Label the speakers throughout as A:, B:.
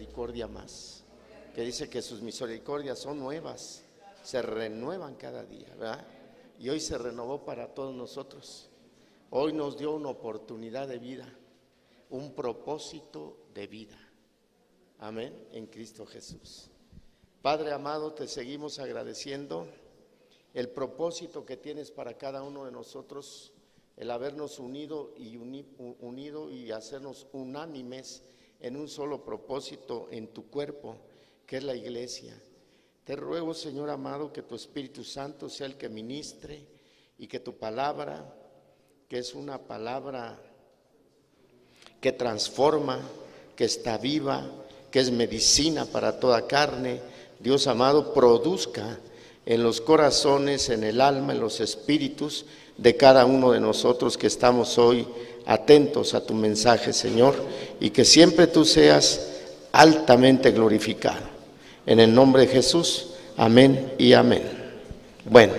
A: misericordia más, que dice que sus misericordias son nuevas, se renuevan cada día, ¿verdad? Y hoy se renovó para todos nosotros. Hoy nos dio una oportunidad de vida, un propósito de vida. Amén, en Cristo Jesús. Padre amado, te seguimos agradeciendo el propósito que tienes para cada uno de nosotros, el habernos unido y hacernos unánimes en un solo propósito en tu cuerpo, que es la iglesia. Te ruego, Señor amado, que tu Espíritu Santo sea el que ministre y que tu palabra, que es una palabra que transforma, que está viva, que es medicina para toda carne, Dios amado, produzca en los corazones, en el alma, en los espíritus de cada uno de nosotros que estamos hoy atentos a tu mensaje, Señor, y que siempre tú seas altamente glorificado. En el nombre de Jesús, amén y amén. Bueno,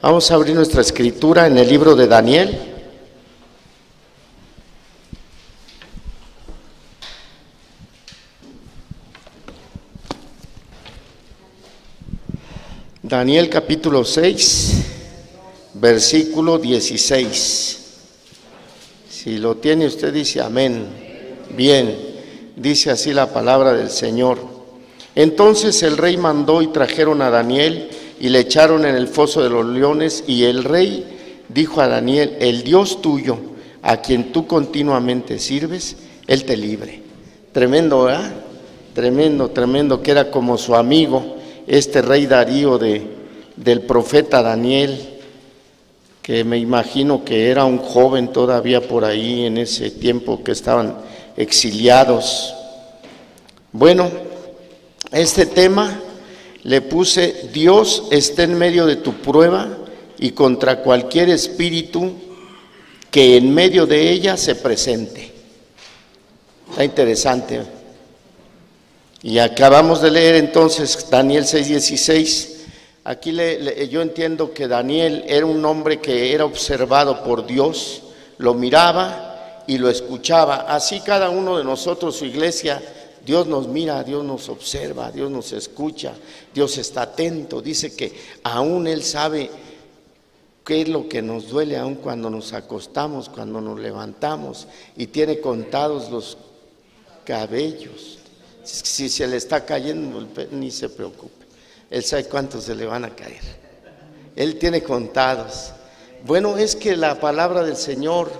A: vamos a abrir nuestra escritura en el libro de Daniel. Daniel capítulo 6, versículo 16. Si lo tiene usted dice amén. Bien, dice así la palabra del Señor. Entonces el rey mandó y trajeron a Daniel y le echaron en el foso de los leones, y el rey dijo a Daniel: el Dios tuyo, a quien tú continuamente sirves, él te libre. Tremendo, ¿verdad? Tremendo, tremendo, que era como su amigo, este rey Darío del profeta Daniel, que me imagino que era un joven todavía por ahí en ese tiempo que estaban exiliados. Bueno, este tema le puse: Dios está en medio de tu prueba y contra cualquier espíritu que en medio de ella se presente. Está interesante. Y acabamos de leer entonces Daniel 6:16. Aquí yo entiendo que Daniel era un hombre que era observado por Dios, lo miraba y lo escuchaba. Así cada uno de nosotros, su iglesia, Dios nos mira, Dios nos observa, Dios nos escucha, Dios está atento. Dice que aún Él sabe qué es lo que nos duele, aún cuando nos acostamos, cuando nos levantamos, y tiene contados los cabellos. Si se le está cayendo, ni se preocupe, Él sabe cuántos se le van a caer. Él tiene contados. Bueno, es que la palabra del Señor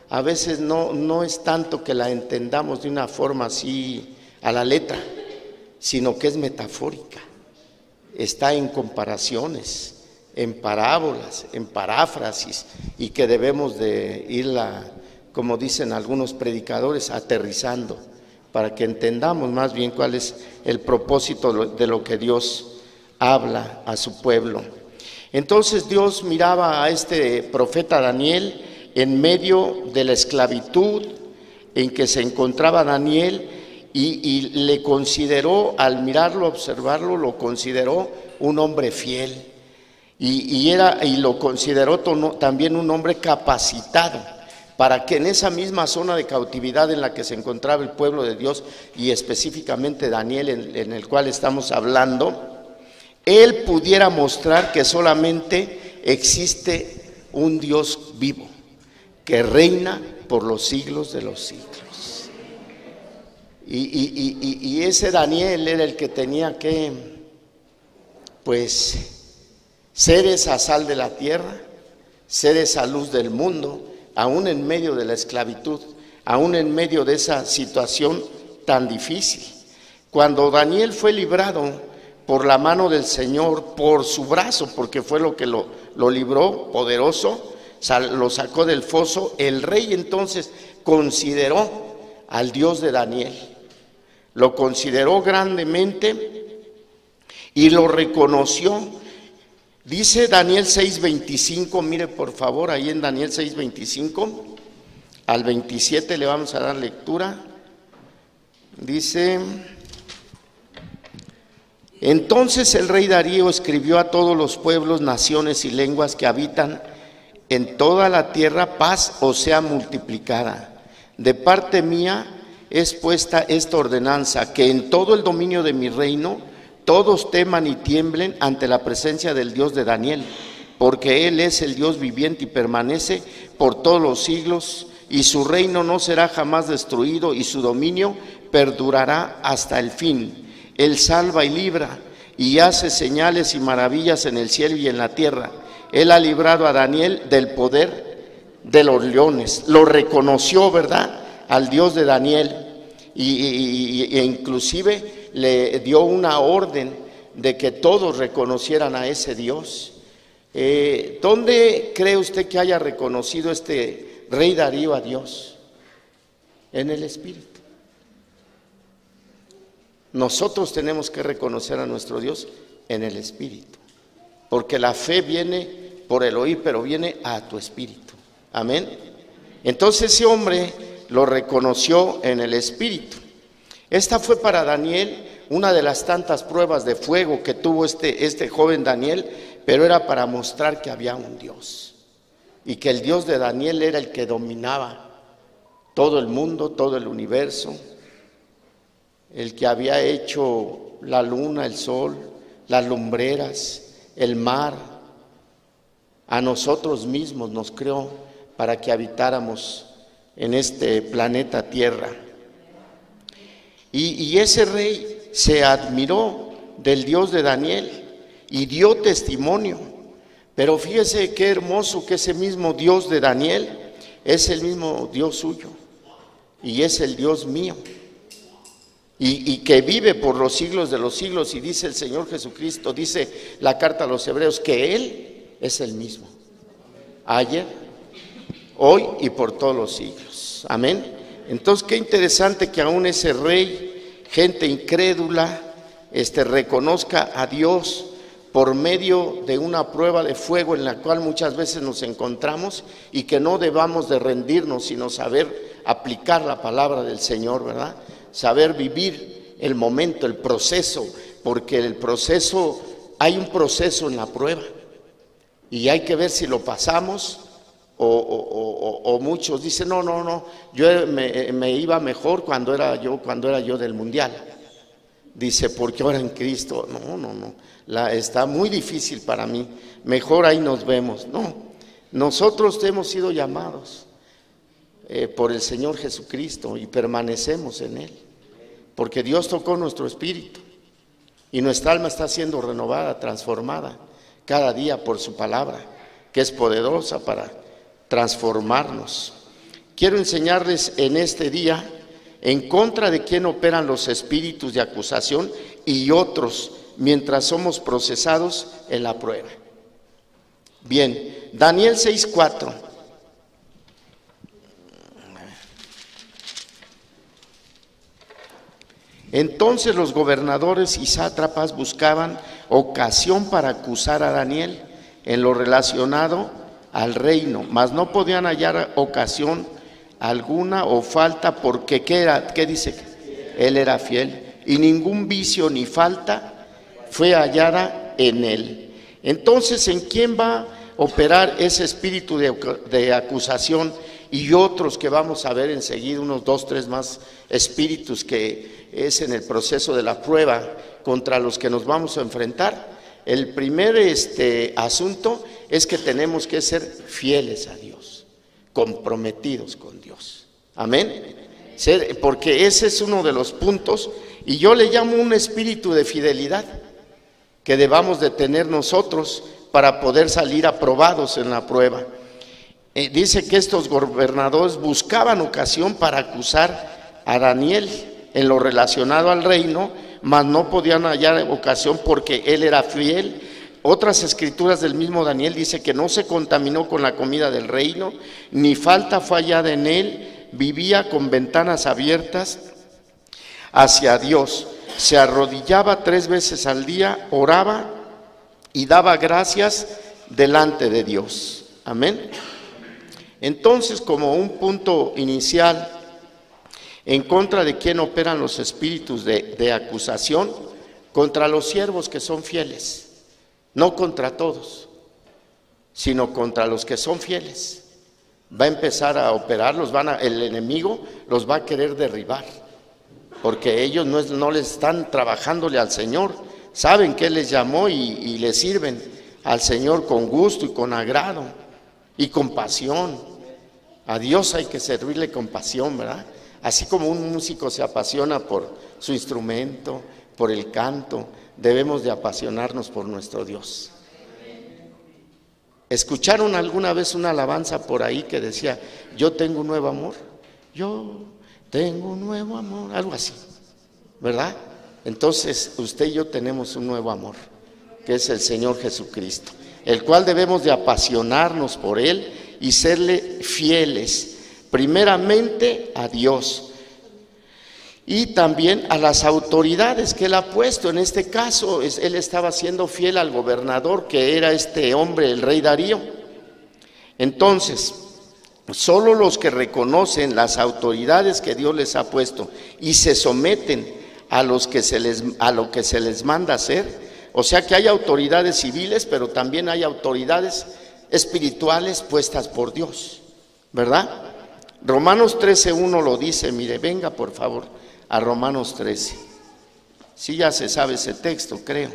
A: a veces no es tanto que la entendamos de una forma así a la letra, sino que es metafórica, está en comparaciones, en parábolas, en paráfrasis, y que debemos de irla, como dicen algunos predicadores, aterrizando, para que entendamos más bien cuál es el propósito de lo que Dios habla a su pueblo. Entonces Dios miraba a este profeta Daniel en medio de la esclavitud en que se encontraba Daniel, y le consideró, al mirarlo, observarlo, lo consideró un hombre fiel, y lo consideró también un hombre capacitado para que en esa misma zona de cautividad en la que se encontraba el pueblo de Dios, y específicamente Daniel, en el cual estamos hablando, él pudiera mostrar que solamente existe un Dios vivo que reina por los siglos de los siglos. Y ese Daniel era el que tenía que, pues, ser esa sal de la tierra, ser esa luz del mundo, aún en medio de la esclavitud, aún en medio de esa situación tan difícil. Cuando Daniel fue librado por la mano del Señor, por su brazo, porque fue lo que lo libró, poderoso, lo sacó del foso, el rey entonces consideró al Dios de Daniel, lo consideró grandemente y lo reconoció. Dice Daniel 6:25, mire por favor, ahí en Daniel 6:25 al 27 le vamos a dar lectura. Dice: entonces el rey Darío escribió a todos los pueblos, naciones y lenguas que habitan en toda la tierra: paz os sea multiplicada. De parte mía es puesta esta ordenanza, que en todo el dominio de mi reino todos teman y tiemblen ante la presencia del Dios de Daniel, porque Él es el Dios viviente y permanece por todos los siglos, y su reino no será jamás destruido, y su dominio perdurará hasta el fin. Él salva y libra, y hace señales y maravillas en el cielo y en la tierra. Él ha librado a Daniel del poder de los leones. Lo reconoció, ¿verdad?, al Dios de Daniel, e inclusive le dio una orden de que todos reconocieran a ese Dios. ¿Dónde cree usted que haya reconocido este rey Darío a Dios? En el Espíritu. Nosotros tenemos que reconocer a nuestro Dios en el Espíritu, porque la fe viene por el oír, pero viene a tu espíritu. Amén. Entonces ese hombre lo reconoció en el Espíritu. Esta fue para Daniel una de las tantas pruebas de fuego que tuvo este joven Daniel, pero era para mostrar que había un Dios, y que el Dios de Daniel era el que dominaba todo el mundo, todo el universo, el que había hecho la luna, el sol, las lumbreras, el mar. A nosotros mismos nos creó para que habitáramos en este planeta Tierra. Y ese rey se admiró del Dios de Daniel y dio testimonio. Pero fíjese qué hermoso que ese mismo Dios de Daniel es el mismo Dios suyo, y es el Dios mío, y que vive por los siglos de los siglos. Y dice el Señor Jesucristo, dice la carta a los Hebreos, que Él es el mismo, ayer, hoy y por todos los siglos. Amén. Entonces qué interesante que aún ese rey, gente incrédula, reconozca a Dios por medio de una prueba de fuego en la cual muchas veces nos encontramos, y que no debamos de rendirnos, sino saber aplicar la palabra del Señor, ¿verdad? Saber vivir el momento, el proceso, porque el proceso, hay un proceso en la prueba, y hay que ver si lo pasamos, o muchos dicen, no, yo me iba mejor cuando era yo del mundial. Dice, porque ahora en Cristo, no, está muy difícil para mí, mejor ahí nos vemos. No, nosotros hemos sido llamados por el Señor Jesucristo y permanecemos en Él, porque Dios tocó nuestro espíritu y nuestra alma está siendo renovada, transformada cada día por su palabra, que es poderosa para transformarnos. Quiero enseñarles en este día en contra de quién operan los espíritus de acusación y otros mientras somos procesados en la prueba. Bien, Daniel 6:4. Entonces los gobernadores y sátrapas buscaban ocasión para acusar a Daniel en lo relacionado al reino, mas no podían hallar ocasión alguna o falta, porque ¿qué dice? Él era fiel, y ningún vicio ni falta fue hallada en él. Entonces, ¿en quién va a operar ese espíritu de acusación? Y otros que vamos a ver enseguida, unos 2, 3 más espíritus, que es en el proceso de la prueba contra los que nos vamos a enfrentar. El primer asunto es que tenemos que ser fieles a Dios, comprometidos con Dios. Amén. Porque ese es uno de los puntos, y yo le llamo un espíritu de fidelidad que debamos de tener nosotros para poder salir aprobados en la prueba. Dice que estos gobernadores buscaban ocasión para acusar a Daniel en lo relacionado al reino, mas no podían hallar ocasión porque él era fiel. Otras escrituras del mismo Daniel dice que no se contaminó con la comida del reino, ni falta fue hallada en él, vivía con ventanas abiertas hacia Dios, se arrodillaba 3 veces al día, oraba y daba gracias delante de Dios. Amén. Entonces, como un punto inicial, en contra de quién operan los espíritus de acusación, contra los siervos que son fieles, no contra todos, sino contra los que son fieles. va a empezar a operar, el enemigo los va a querer derribar, porque ellos no les están trabajándole al Señor, saben que Él les llamó y le sirven al Señor con gusto y con agrado y con pasión. A Dios hay que servirle con pasión, ¿verdad? Así como un músico se apasiona por su instrumento, por el canto, debemos de apasionarnos por nuestro Dios. ¿Escucharon alguna vez una alabanza por ahí que decía, yo tengo un nuevo amor? Yo tengo un nuevo amor, algo así, ¿verdad? Entonces usted y yo tenemos un nuevo amor, que es el Señor Jesucristo, el cual debemos de apasionarnos por Él y serle fieles, primeramente a Dios y también a las autoridades que Él ha puesto. En este caso, Él estaba siendo fiel al gobernador, que era este hombre, el rey Darío. Entonces, solo los que reconocen las autoridades que Dios les ha puesto y se someten a lo que se les manda hacer, o sea que hay autoridades civiles, pero también hay autoridades espirituales puestas por Dios, ¿verdad? Romanos 13:1 lo dice, mire, venga por favor a Romanos 13. Sí, ya se sabe ese texto, creo.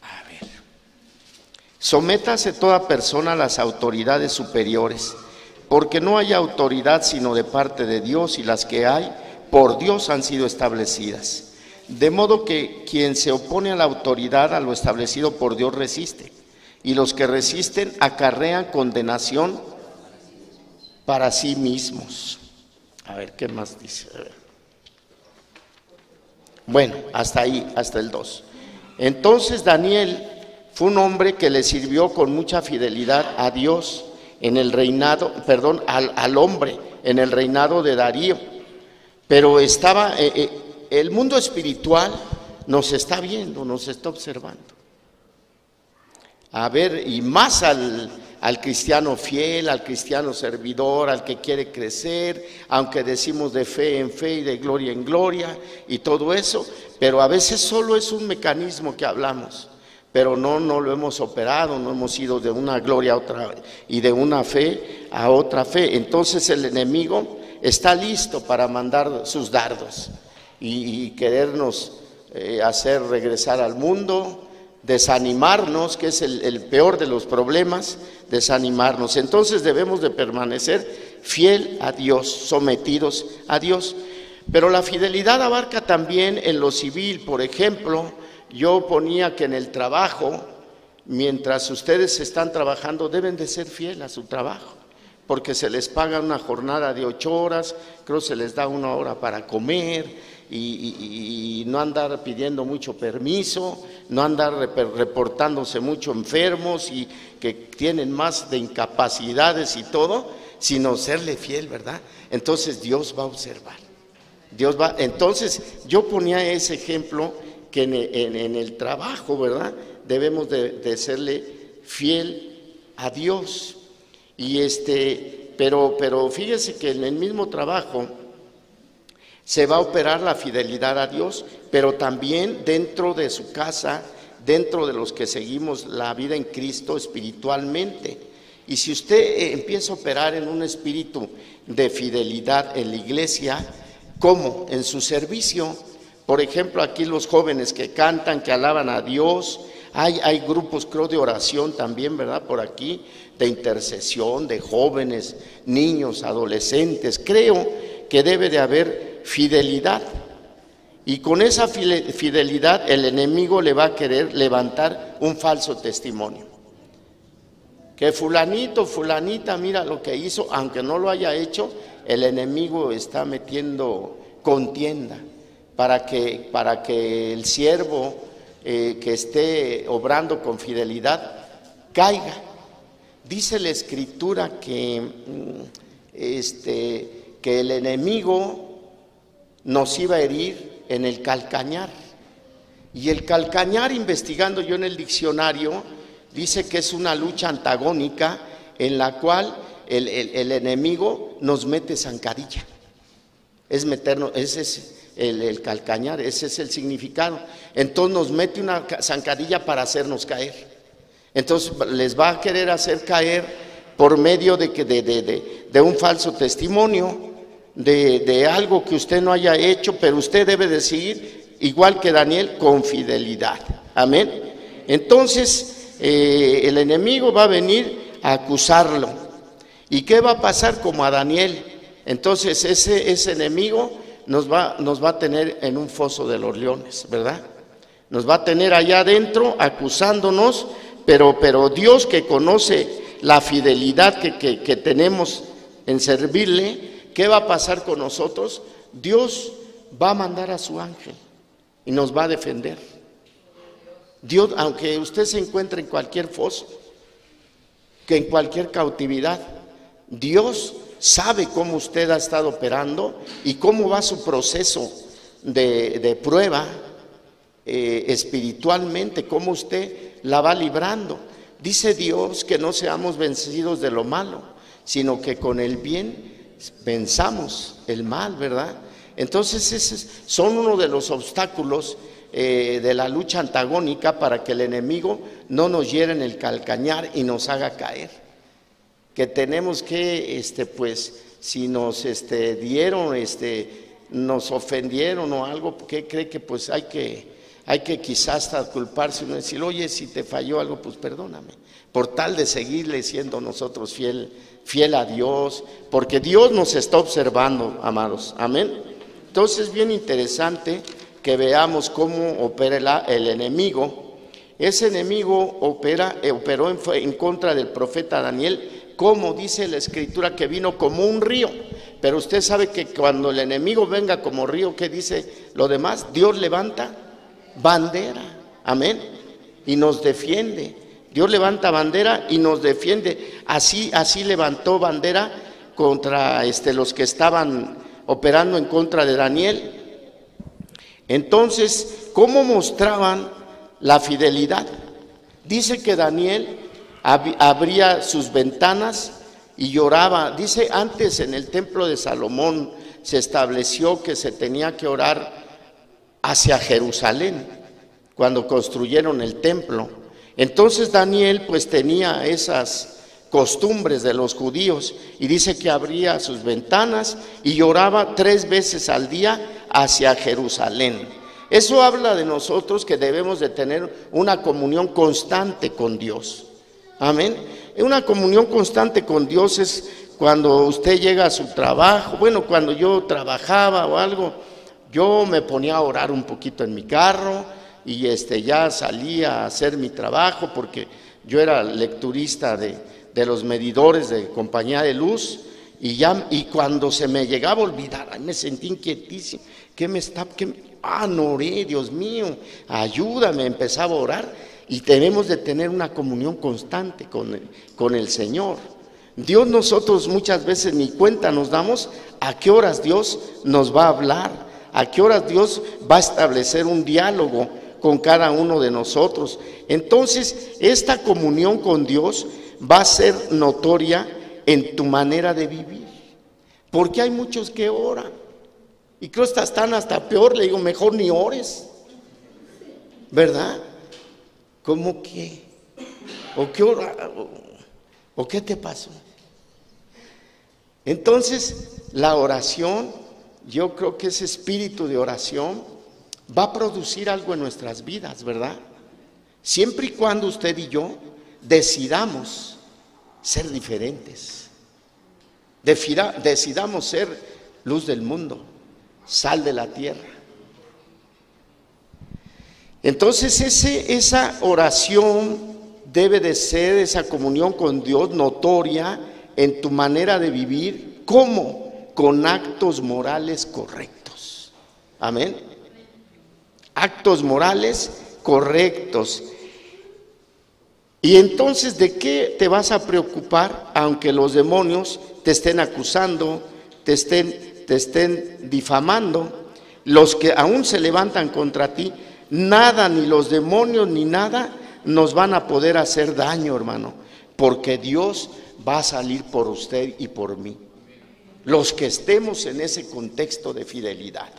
A: A ver. Sométase toda persona a las autoridades superiores, porque no hay autoridad sino de parte de Dios, y las que hay, por Dios han sido establecidas. De modo que quien se opone a la autoridad, a lo establecido por Dios, resiste. Y los que resisten acarrean condenación para sí mismos. A ver, ¿qué más dice? Bueno, hasta ahí, hasta el 2. Entonces Daniel fue un hombre que le sirvió con mucha fidelidad a Dios en el reinado, al hombre, en el reinado de Darío. Pero el mundo espiritual nos está viendo, nos está observando. A ver, y más al cristiano fiel, al cristiano servidor, al que quiere crecer, aunque decimos de fe en fe y de gloria en gloria y todo eso, pero a veces solo es un mecanismo que hablamos, pero no lo hemos operado, no hemos ido de una gloria a otra y de una fe a otra fe. Entonces el enemigo está listo para mandar sus dardos y querernos hacer regresar al mundo, desanimarnos, que es el peor de los problemas, desanimarnos. Entonces debemos de permanecer fiel a Dios, sometidos a Dios. Pero la fidelidad abarca también en lo civil. Por ejemplo, yo ponía que en el trabajo, mientras ustedes están trabajando, deben de ser fieles a su trabajo, porque se les paga una jornada de 8 horas, creo se les da 1 hora para comer, y no andar pidiendo mucho permiso, no andar reportándose mucho enfermos y que tienen más de incapacidades y todo, sino serle fiel, ¿verdad? Entonces Dios va a observar. Entonces yo ponía ese ejemplo que en el trabajo, ¿verdad? Debemos de serle fiel a Dios. Pero fíjese que en el mismo trabajo se va a operar la fidelidad a Dios, pero también dentro de su casa, dentro de los que seguimos la vida en Cristo espiritualmente. Y si usted empieza a operar en un espíritu de fidelidad en la iglesia, ¿cómo? En su servicio. Por ejemplo, aquí los jóvenes que cantan, que alaban a Dios, hay grupos, creo, de oración también, ¿verdad? Por aquí, de intercesión, de jóvenes, niños, adolescentes. Creo que debe de haber fidelidad, y con esa fidelidad el enemigo le va a querer levantar un falso testimonio, que fulanito, fulanita, mira lo que hizo, aunque no lo haya hecho. El enemigo está metiendo contienda para que el siervo que esté obrando con fidelidad caiga. Dice la Escritura que el enemigo nos iba a herir en el calcañar. Y el calcañar, investigando yo en el diccionario, dice que es una lucha antagónica en la cual el enemigo nos mete zancadilla. Es meternos, ese es el calcañar, ese es el significado. Entonces nos mete una zancadilla para hacernos caer. Entonces les va a querer hacer caer por medio de un falso testimonio, de algo que usted no haya hecho, pero usted debe de seguir, igual que Daniel, con fidelidad. Amén. Entonces el enemigo va a venir a acusarlo. ¿Y qué va a pasar? Como a Daniel. Entonces ese enemigo nos va a tener en un foso de los leones, ¿verdad? Nos va a tener allá adentro acusándonos, pero Dios, que conoce la fidelidad que tenemos en servirle, ¿qué va a pasar con nosotros? Dios va a mandar a su ángel y nos va a defender. Dios, aunque usted se encuentre en cualquier foso, que en cualquier cautividad, Dios sabe cómo usted ha estado operando y cómo va su proceso de prueba espiritualmente, cómo usted la va librando. Dice Dios que no seamos vencidos de lo malo, sino que con el bien venzamos el mal, ¿verdad? Entonces esos son uno de los obstáculos de la lucha antagónica para que el enemigo no nos hiera en el calcañar y nos haga caer. Que tenemos que, pues, si nos dieron, nos ofendieron o algo, ¿qué cree? Que pues hay que quizás hasta culparse y decir, oye, si te falló algo, pues perdóname, por tal de seguirle siendo nosotros fiel a Dios, porque Dios nos está observando, amados. Amén. Entonces, bien interesante que veamos cómo opera el enemigo. Ese enemigo operó en contra del profeta Daniel, como dice la Escritura, que vino como un río. Pero usted sabe que cuando el enemigo venga como río, ¿qué dice lo demás? Dios levanta bandera, amén, y nos defiende. Dios levanta bandera y nos defiende. Así levantó bandera contra los que estaban operando en contra de Daniel. Entonces, ¿cómo mostraban la fidelidad? Dice que Daniel abría sus ventanas y lloraba. Dice, antes en el templo de Salomón se estableció que se tenía que orar hacia Jerusalén cuando construyeron el templo. Entonces Daniel pues tenía esas costumbres de los judíos y dice que abría sus ventanas y lloraba 3 veces al día hacia Jerusalén. Eso habla de nosotros, que debemos de tener una comunión constante con Dios. Amén. Una comunión constante con Dios es cuando usted llega a su trabajo. Bueno, cuando yo trabajaba o algo, yo me ponía a orar un poquito en mi carro y ya salía a hacer mi trabajo, porque yo era lecturista de los medidores de compañía de luz, y cuando se me llegaba a olvidar, me sentí inquietísimo. No oré, Dios mío, ayúdame. Empezaba a orar. Y tenemos de tener una comunión constante con el Señor. Dios, nosotros muchas veces ni cuenta nos damos a qué horas Dios nos va a hablar, a qué horas Dios va a establecer un diálogo con cada uno de nosotros. Entonces, esta comunión con Dios va a ser notoria en tu manera de vivir, porque hay muchos que oran y creo que están hasta peor. Le digo, mejor ni ores, ¿verdad? ¿Cómo que? ¿O qué hora? ¿O qué te pasó? Entonces, la oración, yo creo que ese espíritu de oración va a producir algo en nuestras vidas, ¿verdad? Siempre y cuando usted y yo decidamos ser diferentes, decidamos ser luz del mundo, sal de la tierra. Entonces esa oración debe de ser, esa comunión con Dios, notoria en tu manera de vivir. ¿Cómo? Con actos morales correctos. Amén. Actos morales correctos. Y entonces, ¿de qué te vas a preocupar aunque los demonios te estén acusando, te estén difamando? Los que aún se levantan contra ti, nada, ni los demonios ni nada nos van a poder hacer daño, hermano, porque Dios va a salir por usted y por mí, los que estemos en ese contexto de fidelidad.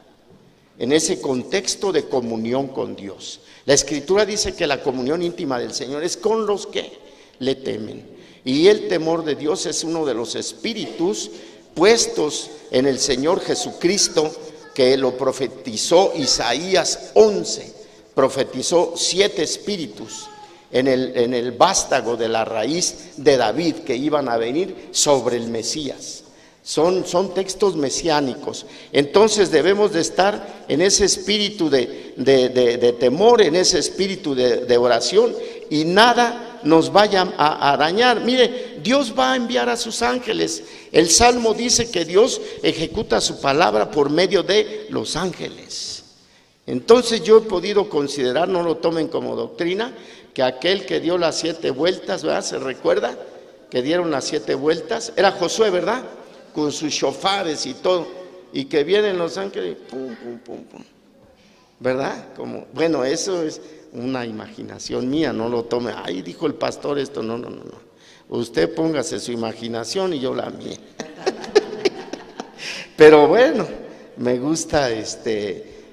A: en ese contexto de comunión con Dios. La Escritura dice que la comunión íntima del Señor es con los que le temen. Y el temor de Dios es uno de los espíritus puestos en el Señor Jesucristo, que lo profetizó Isaías 11. Profetizó 7 espíritus en el vástago de la raíz de David que iban a venir sobre el Mesías. Son textos mesiánicos. Entonces debemos de estar en ese espíritu de temor, en ese espíritu de oración, y nada nos vaya a dañar. Mire, Dios va a enviar a sus ángeles. El Salmo dice que Dios ejecuta su palabra por medio de los ángeles. Entonces yo he podido considerar, no lo tomen como doctrina, que aquel que dio las 7 vueltas, ¿verdad? ¿Se recuerda? Que dieron las 7 vueltas. Era Josué, ¿verdad? Con sus shofares y todo. Y que vienen los ángeles, pum, pum, pum, pum. ¿Verdad? Como, bueno, eso es una imaginación mía, no lo tome. Ay, dijo el pastor esto, no. Usted póngase su imaginación y yo la mía. Pero bueno, me gusta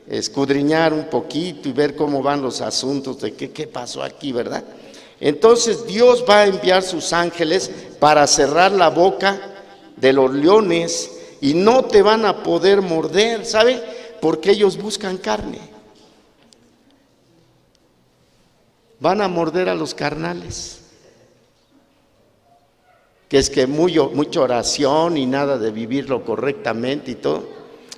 A: escudriñar un poquito y ver cómo van los asuntos de qué pasó aquí, ¿verdad? Entonces Dios va a enviar sus ángeles para cerrar la boca de los leones y no te van a poder morder, ¿sabe? Porque ellos buscan carne. Van a morder a los carnales. Que es que mucha oración y nada de vivirlo correctamente y todo.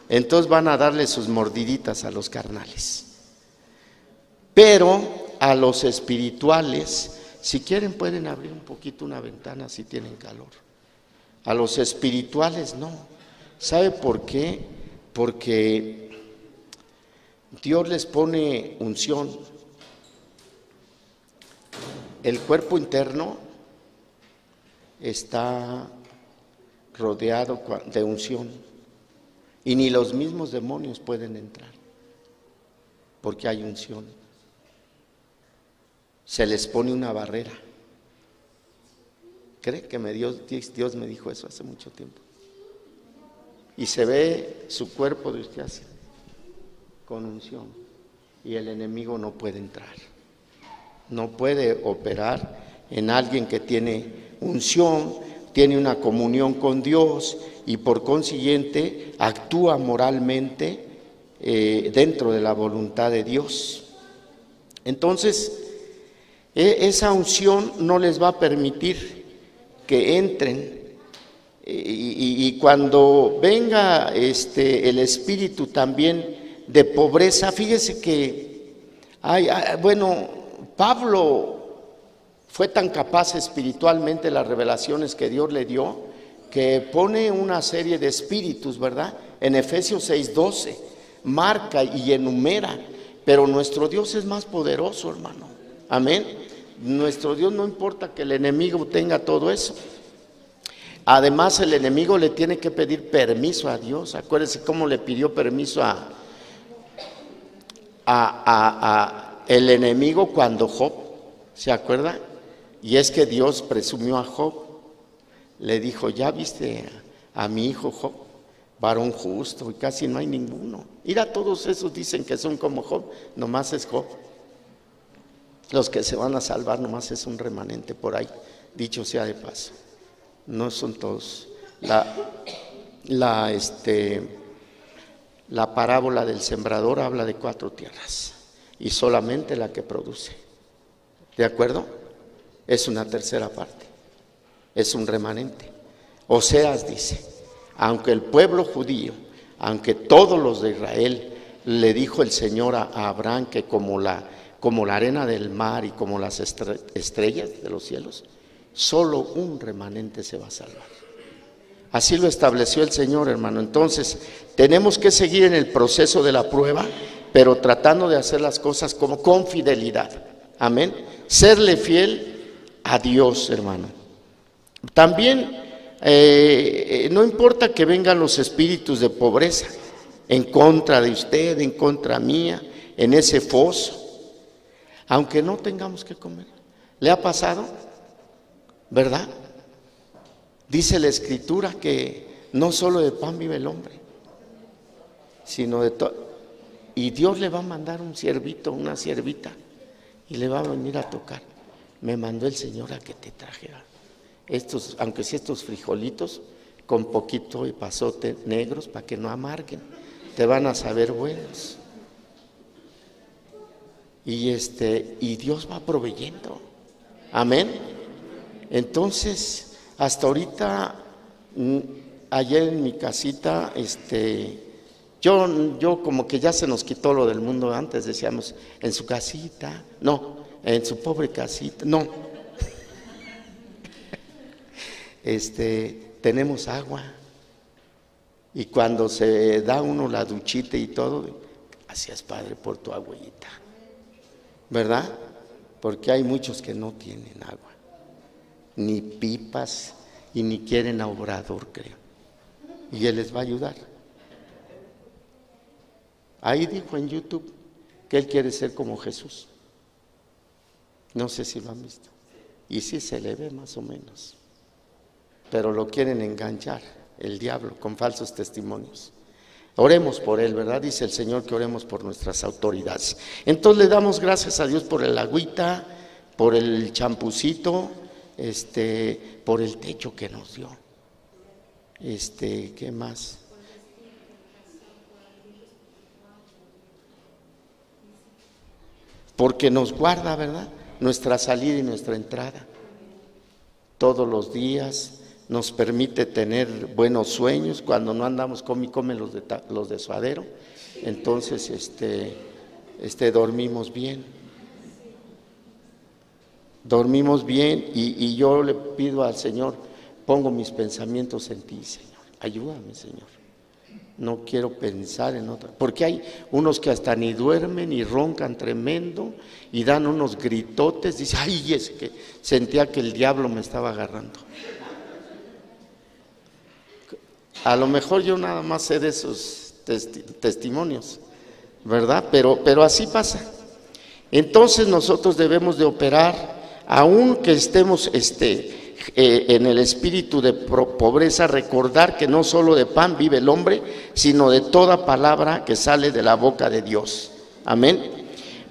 A: Entonces van a darle sus mordiditas a los carnales. Pero a los espirituales, si quieren pueden abrir un poquito una ventana si tienen calor. A los espirituales no. ¿Sabe por qué? Porque Dios les pone unción. El cuerpo interno está rodeado de unción. Y ni los mismos demonios pueden entrar, porque hay unción. Se les pone una barrera. ¿Cree que Dios me dijo eso hace mucho tiempo? Y se ve su cuerpo de usted así, con unción, y el enemigo no puede entrar. No puede operar en alguien que tiene unción, tiene una comunión con Dios y por consiguiente actúa moralmente dentro de la voluntad de Dios. Entonces, esa unción no les va a permitir que entren. Y cuando venga el espíritu también de pobreza, fíjese que Pablo fue tan capaz espiritualmente las revelaciones que Dios le dio, que pone una serie de espíritus, ¿verdad? En Efesios 6:12, marca y enumera, pero nuestro Dios es más poderoso, hermano. Amén. Nuestro Dios, no importa que el enemigo tenga todo eso. Además, el enemigo le tiene que pedir permiso a Dios. Acuérdense cómo le pidió permiso a el enemigo cuando Job, ¿se acuerda? Y es que Dios presumió a Job, le dijo, ya viste a mi hijo Job, varón justo, y casi no hay ninguno. Mira, todos esos dicen que son como Job, nomás es Job. Los que se van a salvar nomás es un remanente por ahí, dicho sea de paso. No son todos. La parábola del sembrador habla de 4 tierras y solamente la que produce. ¿De acuerdo? Es una tercera parte, es un remanente. Oseas dice, aunque el pueblo judío, aunque todos los de Israel, le dijo el Señor a Abraham que como la arena del mar y como las estrellas de los cielos, solo un remanente se va a salvar. Así lo estableció el Señor, hermano. Entonces, tenemos que seguir en el proceso de la prueba, pero tratando de hacer las cosas como con fidelidad. Amén. Serle fiel a Dios, hermano. También no importa que vengan los espíritus de pobreza en contra de usted, en contra mía, en ese foso, aunque no tengamos que comer. ¿Le ha pasado? ¿Verdad? Dice la Escritura que no solo de pan vive el hombre, sino de todo. y Dios le va a mandar un siervito, una siervita, y le va a venir a tocar. Me mandó el Señor a que te trajera estos, aunque sea estos frijolitos, con poquito de pasote negros para que no amarguen, te van a saber buenos. Y Dios va proveyendo. Amén. Entonces, hasta ahorita, allá en mi casita, yo como que ya se nos quitó lo del mundo. Antes decíamos, en su casita, no, en su pobre casita, no. Tenemos agua. Y cuando se da uno la duchita y todo, gracias Padre por tu agüita, ¿verdad? Porque hay muchos que no tienen agua, ni pipas, y ni quieren a Obrador, creo. Y Él les va a ayudar. Ahí dijo en YouTube que Él quiere ser como Jesús. No sé si lo han visto. Y sí se le ve más o menos. Pero lo quieren enganchar, el diablo, con falsos testimonios. Oremos por él, ¿verdad? Dice el Señor que oremos por nuestras autoridades. Entonces le damos gracias a Dios por el agüita, por el champucito, por el techo que nos dio. ¿Qué más? Porque nos guarda, ¿verdad? Nuestra salida y nuestra entrada. Todos los días nos permite tener buenos sueños cuando no andamos come los de suadero. Entonces dormimos bien. Dormimos bien y yo le pido al Señor, pongo mis pensamientos en ti, Señor. Ayúdame, Señor. No quiero pensar en otra, porque hay unos que hasta ni duermen y roncan tremendo y dan unos gritotes. Dice, ay, es que sentía que el diablo me estaba agarrando. A lo mejor yo nada más sé de esos testimonios, ¿verdad? Pero así pasa. Entonces nosotros debemos de operar, aun que estemos en el espíritu de pobreza, recordar que no solo de pan vive el hombre, sino de toda palabra que sale de la boca de Dios. Amén.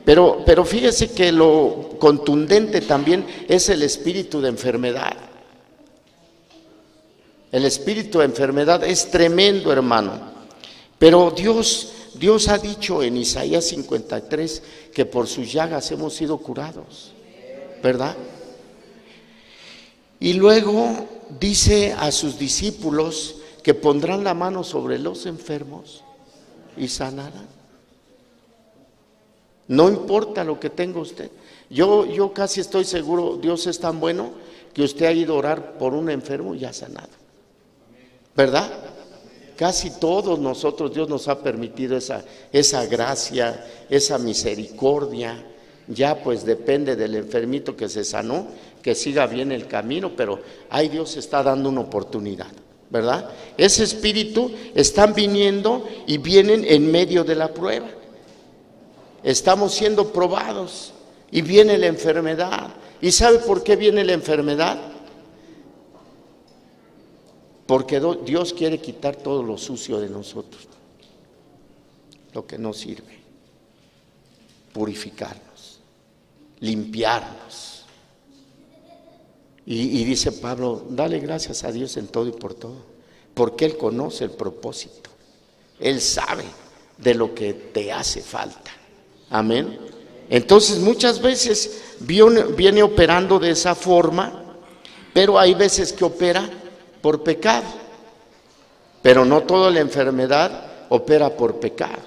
A: Pero fíjese que lo contundente también es el espíritu de enfermedad. El espíritu de enfermedad es tremendo, hermano. Pero Dios ha dicho en Isaías 53 que por sus llagas hemos sido curados, ¿verdad? Y luego dice a sus discípulos que pondrán la mano sobre los enfermos y sanarán. No importa lo que tenga usted. Yo casi estoy seguro, Dios es tan bueno que usted ha ido a orar por un enfermo y ha sanado, ¿verdad? Casi todos nosotros, Dios nos ha permitido esa gracia, esa misericordia. Ya pues depende del enfermito que se sanó, que siga bien el camino, pero ahí Dios está dando una oportunidad, ¿verdad? Ese espíritu están viniendo y vienen en medio de la prueba. Estamos siendo probados y viene la enfermedad. ¿Y sabe por qué viene la enfermedad? Porque Dios quiere quitar todo lo sucio de nosotros, lo que no sirve, purificarnos, limpiarnos. Y dice Pablo, dale gracias a Dios en todo y por todo, porque Él conoce el propósito, Él sabe de lo que te hace falta. Amén. Entonces muchas veces viene operando de esa forma, pero hay veces que opera por pecado, pero no toda la enfermedad opera por pecado.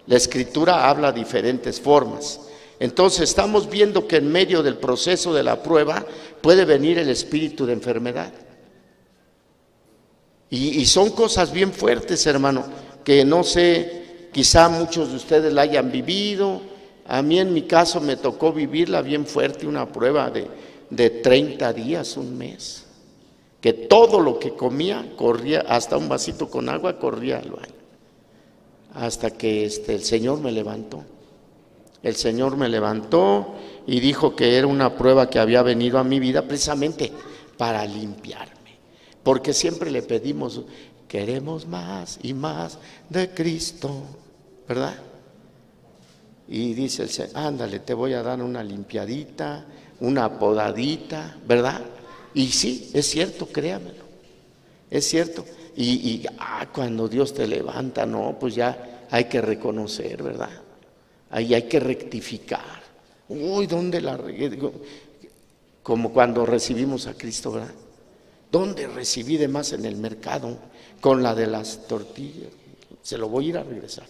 A: La Escritura habla de diferentes formas. Entonces estamos viendo que en medio del proceso de la prueba puede venir el espíritu de enfermedad. Y son cosas bien fuertes, hermano, que no sé, quizá muchos de ustedes la hayan vivido. A mí en mi caso me tocó vivirla bien fuerte, una prueba de 30 días, un mes. Que todo lo que comía corría, hasta un vasito con agua corría al baño, hasta que el Señor me levantó. El Señor me levantó y dijo que era una prueba que había venido a mi vida precisamente para limpiarme, porque siempre le pedimos, queremos más y más de Cristo, ¿verdad? y dice el Señor, ándale, te voy a dar una limpiadita, una podadita, ¿verdad? Y sí, es cierto, créamelo, es cierto. Y cuando Dios te levanta, no, pues ya hay que reconocer, ¿verdad? Ahí hay que rectificar. Uy, ¿dónde la regué? Como cuando recibimos a Cristo, ¿verdad? ¿Dónde recibí de más en el mercado? Con la de las tortillas. Se lo voy a ir a regresar.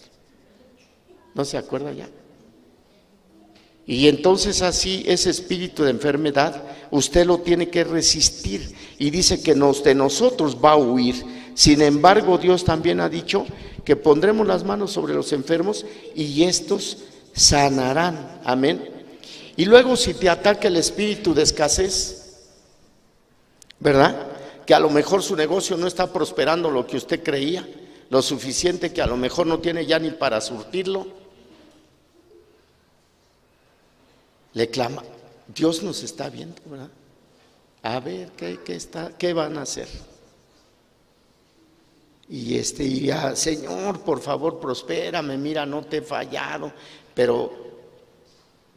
A: ¿No se acuerda ya? Y entonces así ese espíritu de enfermedad usted lo tiene que resistir, y dice que de nosotros va a huir. Sin embargo, Dios también ha dicho que pondremos las manos sobre los enfermos y estos sanarán. Amén. Y luego, si te ataca el espíritu de escasez, ¿verdad? Que a lo mejor su negocio no está prosperando lo que usted creía, lo suficiente, que a lo mejor no tiene ya ni para surtirlo, le clama. Dios nos está viendo, ¿verdad? A ver, ¿qué van a hacer? Y diría, Señor, por favor, prospérame, mira, no te he fallado. Pero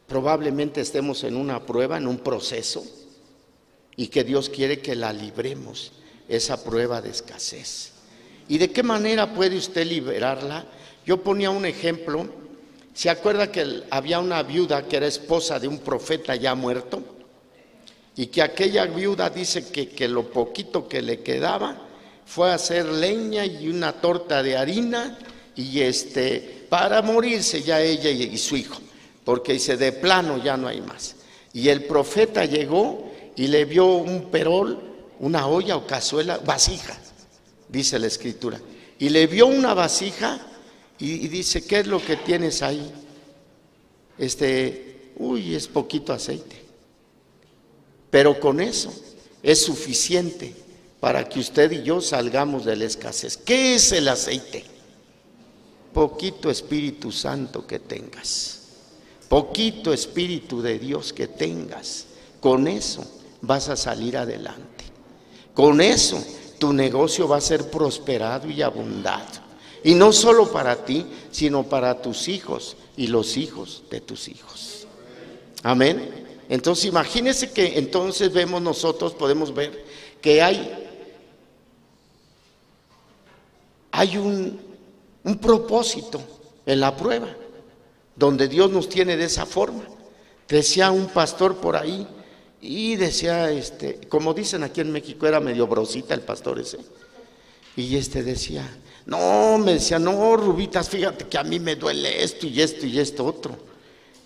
A: probablemente estemos en una prueba, en un proceso, y que Dios quiere que la libremos, esa prueba de escasez. ¿Y de qué manera puede usted liberarla? Yo ponía un ejemplo. ¿Se acuerda que había una viuda que era esposa de un profeta ya muerto? Y que aquella viuda dice que lo poquito que le quedaba fue a hacer leña y una torta de harina y para morirse ya ella y su hijo, porque dice, de plano ya no hay más. Y el profeta llegó y le vio un perol, una olla o cazuela, vasija, dice la escritura, y le vio una vasija y dice, ¿qué es lo que tienes ahí? Es poquito aceite, pero con eso es suficiente para que usted y yo salgamos de la escasez. ¿Qué es el aceite? Poquito Espíritu Santo que tengas, poquito Espíritu de Dios que tengas, con eso vas a salir adelante. Con eso tu negocio va a ser prosperado y abundado. Y no solo para ti, sino para tus hijos y los hijos de tus hijos. Amén. Entonces imagínense que entonces nosotros podemos ver que hay un propósito en la prueba, donde Dios nos tiene de esa forma. Decía un pastor por ahí, y decía, como dicen aquí en México, era medio brosita el pastor ese, y decía, no, Rubitas, fíjate que a mí me duele esto y esto y esto otro.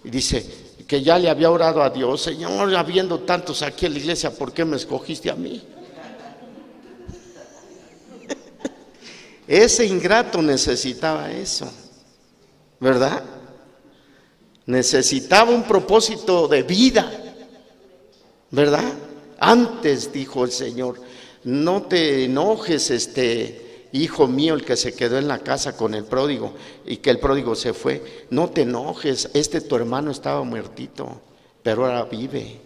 A: Y dice que ya le había orado a Dios, Señor, habiendo tantos aquí en la iglesia, ¿por qué me escogiste a mí? Ese ingrato necesitaba eso, ¿verdad? Necesitaba un propósito de vida, ¿verdad? Antes, dijo el Señor, no te enojes, hijo mío, el que se quedó en la casa con el pródigo y que el pródigo se fue, no te enojes, tu hermano estaba muertito, pero ahora vive,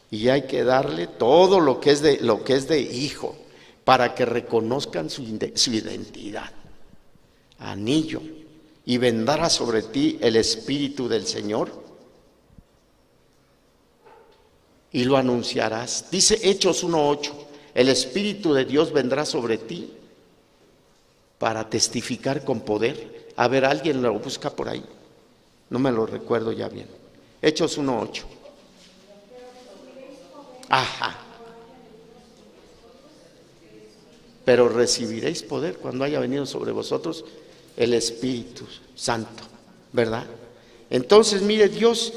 A: y hay que darle todo lo que es de hijo, para que reconozcan su identidad. Anillo, y vendrá sobre ti el Espíritu del Señor y lo anunciarás. Dice Hechos 1:8, el Espíritu de Dios vendrá sobre ti para testificar con poder. A ver, alguien lo busca por ahí, no me lo recuerdo ya bien. Hechos 1:8. Ajá. Pero recibiréis poder cuando haya venido sobre vosotros el Espíritu Santo, ¿verdad? Entonces, mire, Dios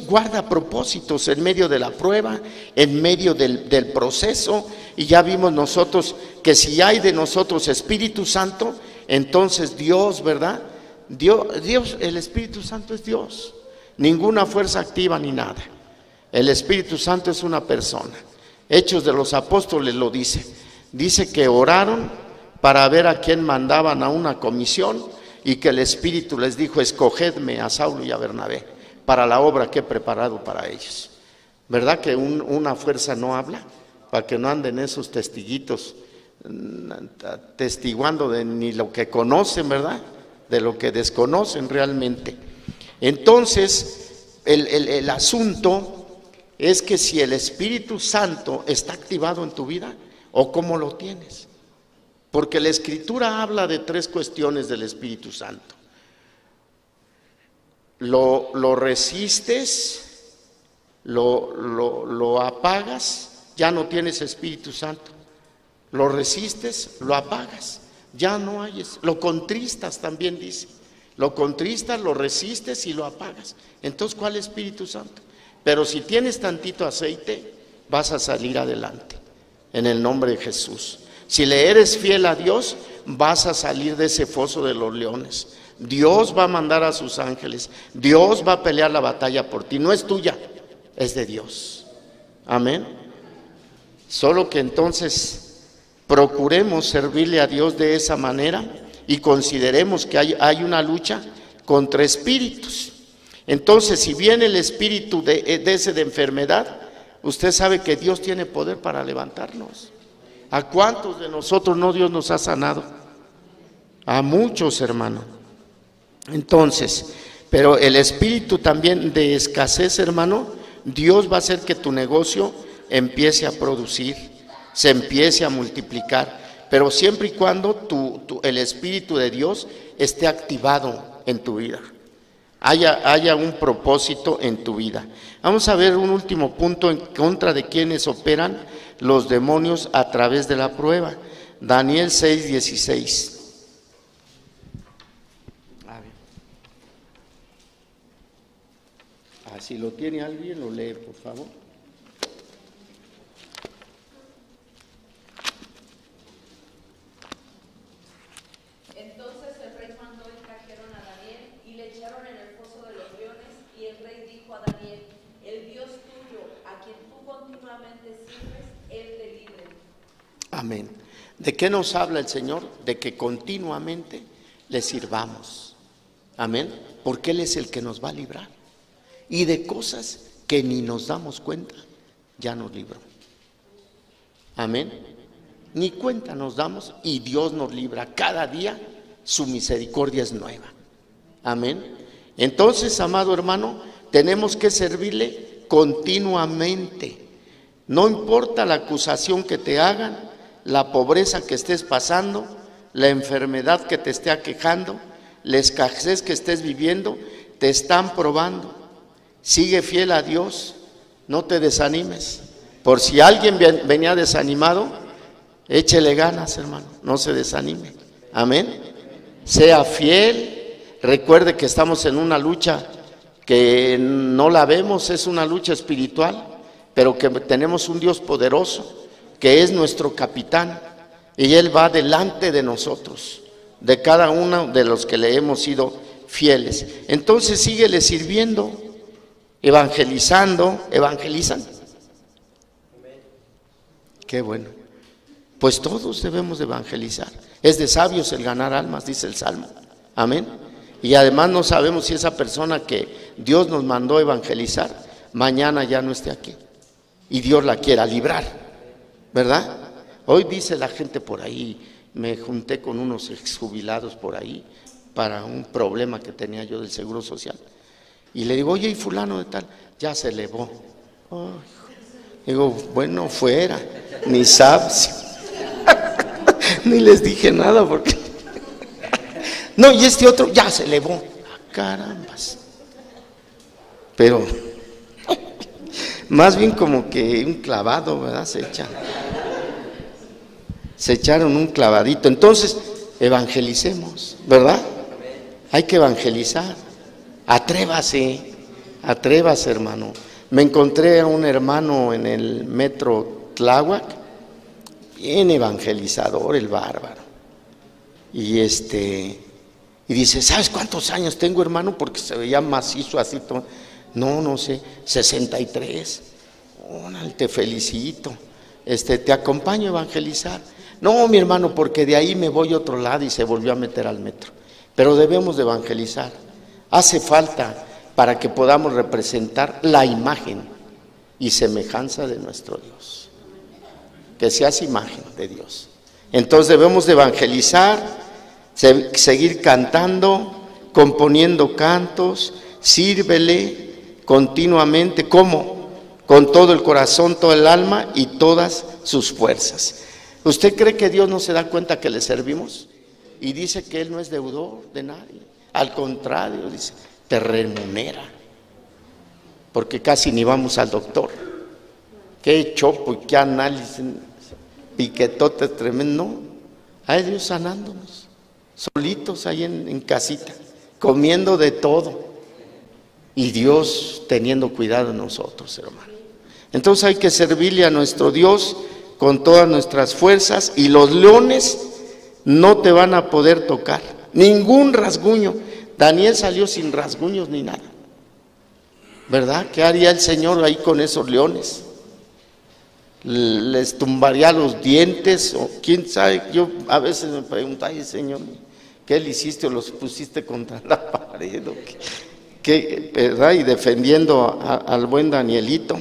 A: guarda propósitos en medio de la prueba, en medio del proceso, y ya vimos nosotros que si hay de nosotros Espíritu Santo, entonces Dios, ¿verdad? Dios, el Espíritu Santo es Dios, ninguna fuerza activa ni nada. El Espíritu Santo es una persona. Hechos de los Apóstoles lo dice que oraron para ver a quién mandaban a una comisión, y que el Espíritu les dijo, escogedme a Saulo y a Bernabé para la obra que he preparado para ellos. ¿Verdad que una fuerza no habla? Para que no anden esos testiguitos testiguando de ni lo que conocen, ¿verdad? De lo que desconocen realmente. Entonces, el asunto es que si el Espíritu Santo está activado en tu vida, o cómo lo tienes. Porque la Escritura habla de 3 cuestiones del Espíritu Santo. Lo resistes, lo apagas, ya no tienes Espíritu Santo. Lo resistes, lo apagas, ya no hay. Lo contristas, también dice. Lo contristas, lo resistes y lo apagas. Entonces, ¿cuál Espíritu Santo? Pero si tienes tantito aceite, vas a salir adelante, en el nombre de Jesús. Si le eres fiel a Dios, vas a salir de ese foso de los leones. Dios va a mandar a sus ángeles. Dios va a pelear la batalla por ti. No es tuya, es de Dios. Amén. Solo que entonces procuremos servirle a Dios de esa manera y consideremos que hay una lucha contra espíritus. Entonces, si viene el espíritu de enfermedad, usted sabe que Dios tiene poder para levantarnos. ¿A cuántos de nosotros no Dios nos ha sanado? A muchos, hermano. Entonces, pero el espíritu también de escasez, hermano, Dios va a hacer que tu negocio empiece a producir, se empiece a multiplicar, pero siempre y cuando el espíritu de Dios esté activado en tu vida, haya un propósito en tu vida. Vamos a ver un último punto en contra de quienes operan los demonios a través de la prueba. Daniel 6:16. Si lo tiene alguien, lo lee, por favor.
B: Entonces el rey mandó y trajeron a Daniel y le echaron en el foso de los leones, y el rey dijo a Daniel: el Dios tuyo, a quien tú continuamente sirves, él te libre.
A: Amén. ¿De qué nos habla el Señor? De que continuamente le sirvamos. Amén. Porque Él es el que nos va a librar. Y de cosas que ni nos damos cuenta, ya nos libró. Amén. Ni cuenta nos damos y Dios nos libra. Cada día su misericordia es nueva. Amén. Entonces, amado hermano, tenemos que servirle continuamente. No importa la acusación que te hagan, la pobreza que estés pasando, la enfermedad que te esté aquejando, la escasez que estés viviendo, te están probando. Sigue fiel a Dios, no te desanimes. Por si alguien venía desanimado, échele ganas, hermano, no se desanime. Amén. Sea fiel, recuerde que estamos en una lucha que no la vemos, es una lucha espiritual, pero que tenemos un Dios poderoso, que es nuestro capitán, y Él va delante de nosotros, de cada uno de los que le hemos sido fieles. Entonces síguele sirviendo, evangelizando. ¿Evangelizan? Qué bueno. Pues todos debemos de evangelizar. Es de sabios el ganar almas, dice el Salmo. Amén. Y además no sabemos si esa persona que Dios nos mandó a evangelizar, mañana ya no esté aquí. Y Dios la quiera librar, ¿verdad? Hoy dice la gente por ahí, me junté con unos exjubilados por ahí para un problema que tenía yo del Seguro Social. Y le digo, oye, ¿y fulano de tal? Ya se elevó. Oh, digo, bueno, fuera, ni sabes. Ni les dije nada porque... No, y este otro ya se elevó. Carambas. Pero más bien como que un clavado, ¿verdad? Se echaron un clavadito. Entonces, evangelicemos, ¿verdad? Hay que evangelizar. Atrévase, hermano. Me encontré a un hermano en el metro Tláhuac, bien evangelizador, el bárbaro. Y dice, ¿sabes cuántos años tengo, hermano? Porque se veía macizo así todo. No sé, 63. Órale, te felicito. Te acompaño a evangelizar. No, mi hermano, porque de ahí me voy a otro lado, y se volvió a meter al metro. Pero debemos de evangelizar. Hace falta para que podamos representar la imagen y semejanza de nuestro Dios. Que seas imagen de Dios. Entonces debemos de evangelizar, seguir cantando, componiendo cantos, sírvele continuamente. ¿Cómo? Con todo el corazón, todo el alma y todas sus fuerzas. ¿Usted cree que Dios no se da cuenta que le servimos? Y dice que Él no es deudor de nadie. Al contrario, dice, te remunera. Porque casi ni vamos al doctor. Qué chopo y qué análisis, piquetote tremendo. No, hay Dios sanándonos, solitos ahí en casita, comiendo de todo. Y Dios teniendo cuidado de nosotros, hermano. Entonces hay que servirle a nuestro Dios con todas nuestras fuerzas, y los leones no te van a poder tocar, ningún rasguño. Daniel salió sin rasguños ni nada, ¿verdad? ¿Qué haría el Señor ahí con esos leones? Les tumbaría los dientes, o quién sabe. Yo a veces me pregunto, ay Señor, ¿qué le hiciste o los pusiste contra la pared? ¿Qué, verdad? Y defendiendo al buen Danielito.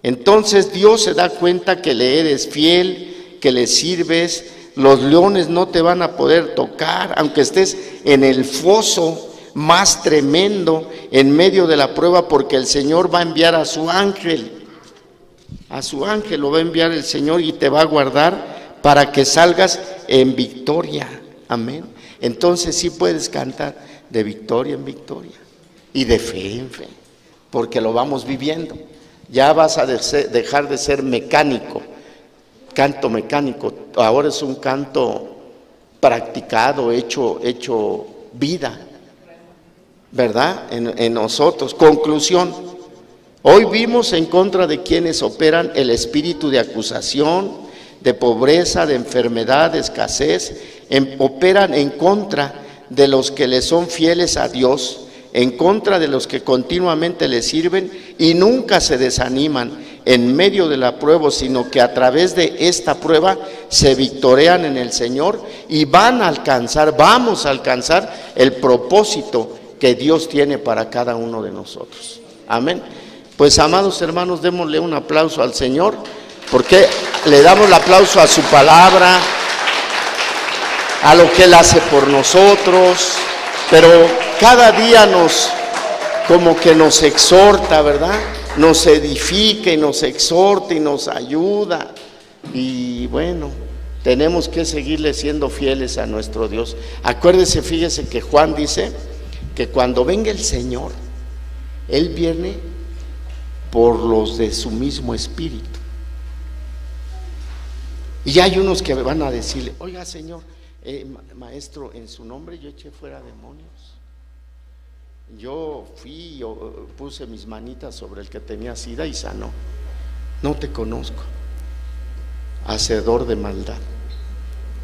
A: Entonces Dios se da cuenta que le eres fiel, que le sirves. Los leones no te van a poder tocar, aunque estés en el foso más tremendo, en medio de la prueba, porque el Señor va a enviar a su ángel. A su ángel lo va a enviar el Señor y te va a guardar para que salgas en victoria. Amén. Entonces sí puedes cantar de victoria en victoria y de fe en fe, porque lo vamos viviendo. Ya vas a dejar de ser mecánico, canto mecánico. Ahora es un canto practicado, hecho vida, ¿verdad? En nosotros. Conclusión: hoy vimos en contra de quienes operan el espíritu de acusación, de pobreza, de enfermedad, de escasez. Operan en contra de los que le son fieles a Dios, en contra de los que continuamente le sirven y nunca se desaniman en medio de la prueba, sino que a través de esta prueba se victorian en el Señor y vamos a alcanzar el propósito que Dios tiene para cada uno de nosotros. Amén. Pues amados hermanos, démosle un aplauso al Señor, porque le damos el aplauso a su palabra, a lo que Él hace por nosotros, pero cada día como que nos exhorta, ¿verdad? Nos edifica y nos exhorta y nos ayuda. Y bueno, tenemos que seguirle siendo fieles a nuestro Dios. Acuérdese, fíjese que Juan dice que cuando venga el Señor, Él viene por los de su mismo espíritu. Y hay unos que van a decirle: oiga Señor, maestro, en su nombre yo eché fuera demonios. Yo puse mis manitas sobre el que tenía sida y sanó. No te conozco, hacedor de maldad.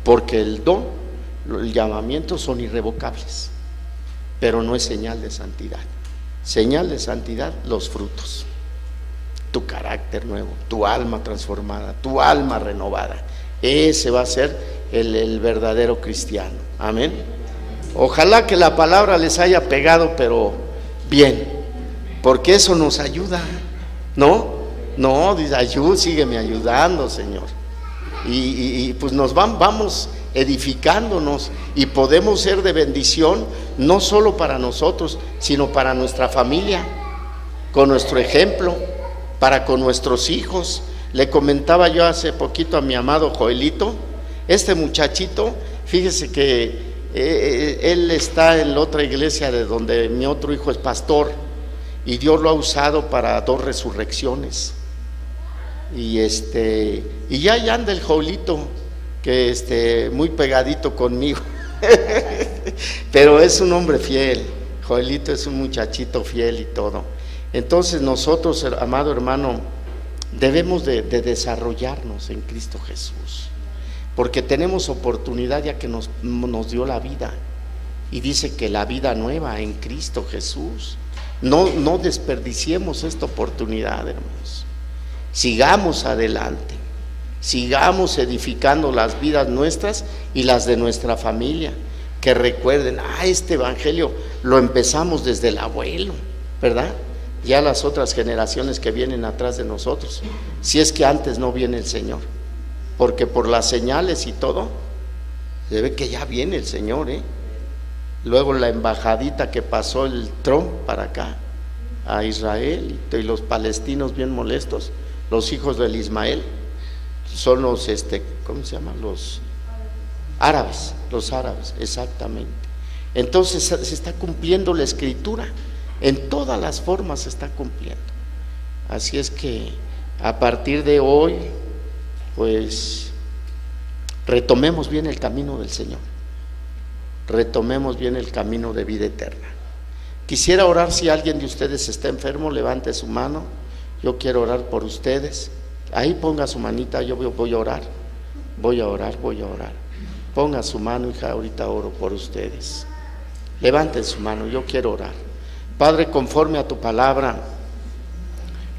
A: Porque el don, el llamamiento son irrevocables, pero no es señal de santidad. Señal de santidad, los frutos. Tu carácter nuevo, tu alma transformada, tu alma renovada. Ese va a ser el verdadero cristiano. Amén. Ojalá que la palabra les haya pegado, pero bien, porque eso nos ayuda. No, dice, sígueme ayudando, Señor. Y pues vamos edificándonos, y podemos ser de bendición no solo para nosotros, sino para nuestra familia, con nuestro ejemplo, para con nuestros hijos. Le comentaba yo hace poquito a mi amado Joelito, este muchachito, fíjese que él está en la otra iglesia de donde mi otro hijo es pastor, y Dios lo ha usado para 2 resurrecciones. Y ya anda el Joelito, que muy pegadito conmigo. Pero es un hombre fiel. Joelito es un muchachito fiel y todo. Entonces nosotros, amado hermano, debemos de desarrollarnos en Cristo Jesús, porque tenemos oportunidad, ya que nos dio la vida, y dice que la vida nueva en Cristo Jesús. No desperdiciemos esta oportunidad, hermanos. Sigamos adelante, sigamos edificando las vidas nuestras y las de nuestra familia. Que recuerden, este evangelio lo empezamos desde el abuelo, ¿verdad? Ya las otras generaciones que vienen atrás de nosotros, si es que antes no viene el Señor, porque por las señales y todo se ve que ya viene el Señor, luego la embajadita que pasó el Trump para acá, a Israel, y los palestinos bien molestos, los hijos del Ismael, son los, ¿cómo se llaman? Los árabes, exactamente. Entonces se está cumpliendo la escritura, en todas las formas se está cumpliendo. Así es que a partir de hoy, pues retomemos bien el camino del Señor, retomemos bien el camino de vida eterna. Quisiera orar. Si alguien de ustedes está enfermo, levante su mano. Yo quiero orar por ustedes. Ahí ponga su manita, yo voy a orar. Voy a orar. Ponga su mano, hija, ahorita oro por ustedes. Levanten su mano, yo quiero orar. Padre, conforme a tu palabra,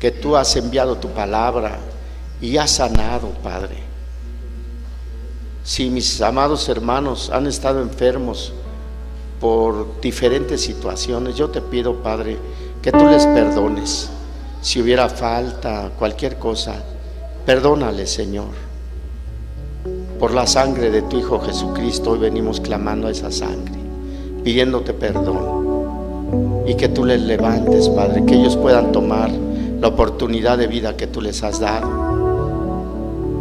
A: que tú has enviado tu palabra y has sanado, Padre. Si mis amados hermanos han estado enfermos por diferentes situaciones, yo te pido, Padre, que tú les perdones. Si hubiera falta, cualquier cosa, perdónales, Señor. Por la sangre de tu Hijo Jesucristo, hoy venimos clamando a esa sangre, pidiéndote perdón, y que tú les levantes, Padre, que ellos puedan tomar la oportunidad de vida que tú les has dado.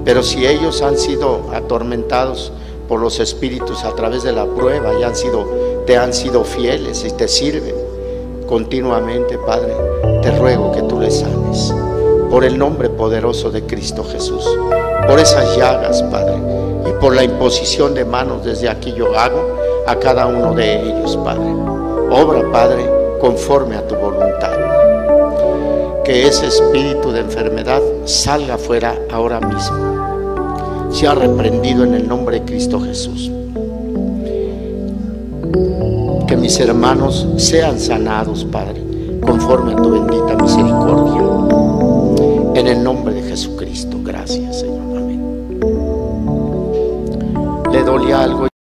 A: Pero si ellos han sido atormentados por los espíritus a través de la prueba y te han sido fieles y te sirven continuamente, Padre, te ruego que tú les sanes, por el nombre poderoso de Cristo Jesús, por esas llagas, Padre, y por la imposición de manos desde aquí yo hago a cada uno de ellos, Padre. Obra, Padre, conforme a tu voluntad. Que ese espíritu de enfermedad salga fuera ahora mismo, sea reprendido en el nombre de Cristo Jesús. Que mis hermanos sean sanados, Padre, conforme a tu bendita misericordia, en el nombre de Jesucristo. Gracias, Señor. Amén. Le dolía algo.